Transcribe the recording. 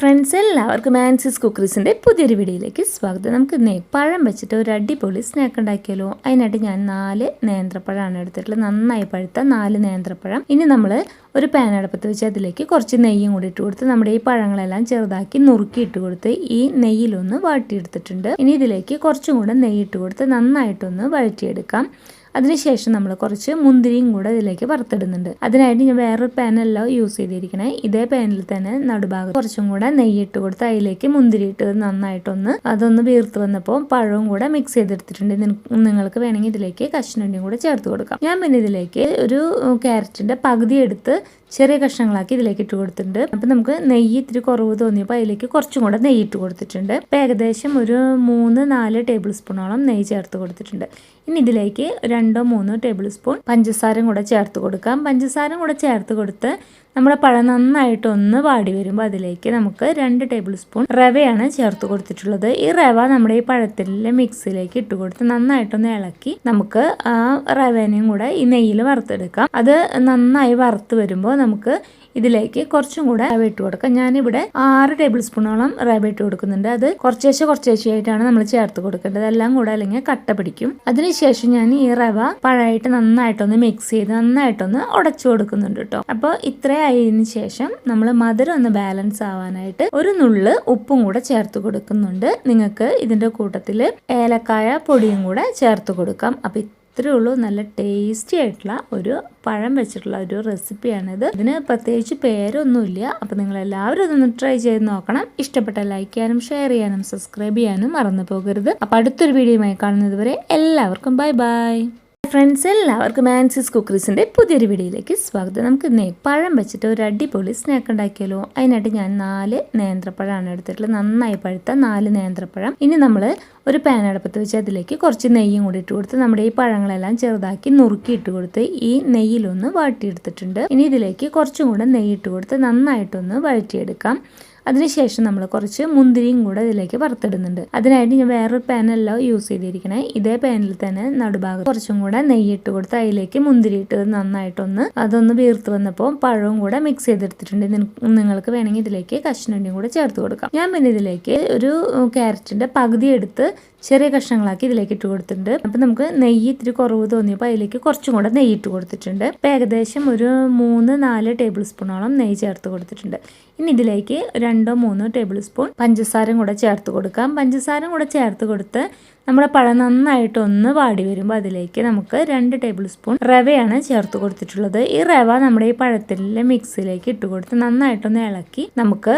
Friends, എല്ലാവർക്കും ആൻസീസ് കുക്കറീസിൻ്റെ പുതിയൊരു വീഡിയോയിലേക്ക് സ്വാഗതം. നമുക്ക് ഇന്നേ പഴം വെച്ചിട്ട് ഒരു അടിപൊളി സ്നാക്ക് ഉണ്ടാക്കിയാലോ. അതിനായിട്ട് ഞാൻ 4 നേന്ത്രപ്പഴമാണ് എടുത്തിട്ടുള്ളത്. നന്നായി പഴുത്ത 4 നേന്ത്രപ്പഴം. ഇനി നമ്മൾ ഒരു പാൻ അടുപ്പത്ത് വെച്ച് അതിലേക്ക് കുറച്ച് നെയ്യും കൂടി ഇട്ട് കൊടുത്ത് നമ്മുടെ ഈ പഴങ്ങളെല്ലാം ചെറുതാക്കി നുറുക്കി ഇട്ട് കൊടുത്ത് ഈ നെയ്യിലൊന്ന് വാട്ടിയെടുത്തിട്ടുണ്ട്. ഇനി ഇതിലേക്ക് കുറച്ചും കൂടെ നെയ്യ് ഇട്ട് കൊടുത്ത് നന്നായിട്ടൊന്ന് വഴറ്റിയെടുക്കാം. അതിനുശേഷം നമ്മൾ കുറച്ച് മുന്തിരിയും കൂടെ ഇതിലേക്ക് വറുത്തിടുന്നുണ്ട്. അതിനായിട്ട് ഞാൻ വേറൊരു പാനല്ല യൂസ് ചെയ്തിരിക്കണേ. ഇതേ പാനിൽ തന്നെ നടുഭാഗത്ത് കുറച്ചും കൂടെ നെയ്യിട്ട് കൊടുത്ത് അതിലേക്ക് മുന്തിരി ഇട്ട് നന്നായിട്ടൊന്ന് അതൊന്ന് വീർത്ത് വന്നപ്പോൾ പഴവും കൂടെ മിക്സ് ചെയ്തെടുത്തിട്ടുണ്ട്. നിങ്ങൾക്ക് വേണമെങ്കിൽ ഇതിലേക്ക് കശുവണ്ടിയും കൂടെ ചേർത്ത് കൊടുക്കാം. ഞാൻ പിന്നെ ഇതിലേക്ക് ഒരു ക്യാരറ്റിന്റെ പകുതി എടുത്ത് ചെറിയ കഷ്ണങ്ങളാക്കി ഇതിലേക്ക് ഇട്ട് കൊടുത്തിട്ടുണ്ട്. അപ്പം നമുക്ക് നെയ്യ് ഇത്തിരി കുറവ് തോന്നിയപ്പോൾ അതിലേക്ക് കുറച്ചും കൂടെ നെയ്യ് ഇട്ട് കൊടുത്തിട്ടുണ്ട്. ഇപ്പം ഏകദേശം ഒരു 3-4 ടേബിൾ സ്പൂണോളം നെയ്യ് ചേർത്ത് കൊടുത്തിട്ടുണ്ട്. ഇനി ഇതിലേക്ക് 2-3 ടേബിൾ സ്പൂൺ പഞ്ചസാരയും കൂടെ ചേർത്ത് കൊടുക്കാം. പഞ്ചസാരയും കൂടെ ചേർത്ത് കൊടുത്ത് നമ്മുടെ പഴം നന്നായിട്ടൊന്ന് വാടി വരുമ്പോൾ അതിലേക്ക് നമുക്ക് 2 ടേബിൾ സ്പൂൺ റവയാണ് ചേർത്ത് കൊടുത്തിട്ടുള്ളത്. ഈ റവ നമ്മുടെ ഈ പഴത്തിലെ മിക്സിലേക്ക് ഇട്ട് കൊടുത്ത് നന്നായിട്ടൊന്ന് ഇളക്കി നമുക്ക് ആ റവേനയും കൂടെ ഈ നെയ്യിൽ വറുത്തെടുക്കാം. അത് നന്നായി വറുത്ത് വരുമ്പോൾ നമുക്ക് ഇതിലേക്ക് കുറച്ചും കൂടെ റവ ഇട്ട് കൊടുക്കാം. ഞാനിവിടെ 6 ടേബിൾ സ്പൂണോളം റവ ഇട്ട് കൊടുക്കുന്നുണ്ട്. അത് കുറച്ചേശ്ശെയായിട്ടാണ് നമ്മൾ ചേർത്ത് കൊടുക്കേണ്ടത്. എല്ലാം കൂടെ അല്ലെങ്കിൽ കട്ട പിടിക്കും. അതിനുശേഷം ഞാൻ ഈ റവ പഴമായിട്ട് നന്നായിട്ടൊന്ന് മിക്സ് ചെയ്ത് നന്നായിട്ടൊന്ന് ഉടച്ചു കൊടുക്കുന്നുണ്ട് കേട്ടോ. അപ്പോൾ ഇത്രയായതിനു ശേഷം നമ്മൾ മധുരം ഒന്ന് ബാലൻസ് ആവാനായിട്ട് ഒരു നുള്ള് ഉപ്പും കൂടെ ചേർത്ത് കൊടുക്കുന്നുണ്ട്. നിങ്ങൾക്ക് ഇതിന്റെ കൂട്ടത്തിൽ ഏലക്കായ പൊടിയും കൂടെ ചേർത്ത് കൊടുക്കാം. അപ്പോൾ ഇത്രയേ ഉള്ളൂ. നല്ല ടേസ്റ്റി ആയിട്ടുള്ള ഒരു പഴം വെച്ചിട്ടുള്ള ഒരു റെസിപ്പിയാണിത്. ഇതിന് പ്രത്യേകിച്ച് പേരൊന്നുമില്ല. അപ്പോൾ നിങ്ങൾ എല്ലാവരും ഇതൊന്ന് ട്രൈ ചെയ്ത് നോക്കണം. ഇഷ്ടപ്പെട്ട ലൈക്ക് ചെയ്യാനും ഷെയർ ചെയ്യാനും സബ്സ്ക്രൈബ് ചെയ്യാനും മറന്നു പോകരുത്. അപ്പോൾ അടുത്തൊരു വീഡിയോയുമായി കാണുന്നത് വരെ എല്ലാവർക്കും ബൈ ബൈ. ഫ്രണ്ട്സ്, എല്ലാവർക്കും ആൻസീസ് കുക്കറീസിൻ്റെ പുതിയൊരു വീഡിയോയിലേക്ക് സ്വാഗതം. നമുക്ക് ഇന്നേ പഴം വെച്ചിട്ട് ഒരു അടിപൊളി സ്നാക്ക് ഉണ്ടാക്കിയാലോ. അതിനായിട്ട് ഞാൻ 4 നേന്ത്രപ്പഴമാണ് എടുത്തിട്ടുള്ളത്. നന്നായി പഴുത്ത 4 നേന്ത്രപ്പഴം. ഇനി നമ്മൾ ഒരു പാൻ അടുപ്പത്ത് വെച്ച് അതിലേക്ക് കുറച്ച് നെയ്യും കൂടി ഇട്ട് കൊടുത്ത് നമ്മുടെ ഈ പഴങ്ങളെല്ലാം ചെറുതാക്കി നുറുക്കി ഇട്ട് കൊടുത്ത് ഈ നെയ്യിലൊന്ന് വാട്ടിയെടുത്തിട്ടുണ്ട്. ഇനി ഇതിലേക്ക് കുറച്ചും കൂടെ നെയ്യ് ഇട്ട് കൊടുത്ത് നന്നായിട്ടൊന്ന് വഴറ്റിയെടുക്കാം. അതിനുശേഷം നമ്മൾ കുറച്ച് മുന്തിരിയും കൂടെ ഇതിലേക്ക് വറുത്തിടുന്നുണ്ട്. അതിനായിട്ട് ഞാൻ വേറൊരു പാനല്ല യൂസ് ചെയ്തിരിക്കണേ. ഇതേ പാനിൽ തന്നെ നടുഭാഗത്ത് കുറച്ചും കൂടെ നെയ്യ് ഇട്ട് കൊടുത്ത് അതിലേക്ക് മുന്തിരി ഇട്ട് നന്നായിട്ടൊന്ന് അതൊന്ന് വീർത്ത് വന്നപ്പോൾ പഴവും കൂടെ മിക്സ് ചെയ്തെടുത്തിട്ടുണ്ട്. നിങ്ങൾക്ക് വേണമെങ്കിൽ ഇതിലേക്ക് കശുവണ്ടിയും കൂടെ ചേർത്ത് കൊടുക്കാം. ഞാൻ പിന്നെ ഇതിലേക്ക് ഒരു ക്യാരറ്റിന്റെ പകുതി എടുത്ത് ചെറിയ കഷ്ണങ്ങളാക്കി ഇതിലേക്ക് ഇട്ട് കൊടുത്തിട്ടുണ്ട്. അപ്പം നമുക്ക് നെയ്യ് ഇത്തിരി കുറവ് തോന്നിയപ്പോൾ അതിലേക്ക് കുറച്ചും കൂടെ നെയ്യ് ഇട്ട് കൊടുത്തിട്ടുണ്ട്. ഇപ്പം ഏകദേശം ഒരു 3-4 ടേബിൾ സ്പൂണോളം നെയ്യ് ചേർത്ത് കൊടുത്തിട്ടുണ്ട്. ഇനി ഇതിലേക്ക് 2-3 ടേബിൾ സ്പൂൺ പഞ്ചസാരയും കൂടെ ചേർത്ത് കൊടുക്കാം. പഞ്ചസാരയും കൂടെ ചേർത്ത് കൊടുത്ത് നമ്മുടെ പഴം നന്നായിട്ടൊന്ന് വാടി വരുമ്പോൾ അതിലേക്ക് നമുക്ക് 2 ടേബിൾ സ്പൂൺ റവയാണ് ചേർത്ത് കൊടുത്തിട്ടുള്ളത്. ഈ റവ നമ്മുടെ ഈ പഴത്തിലെ മിക്സിലേക്ക് ഇട്ട് കൊടുത്ത് നന്നായിട്ടൊന്ന് ഇളക്കി നമുക്ക്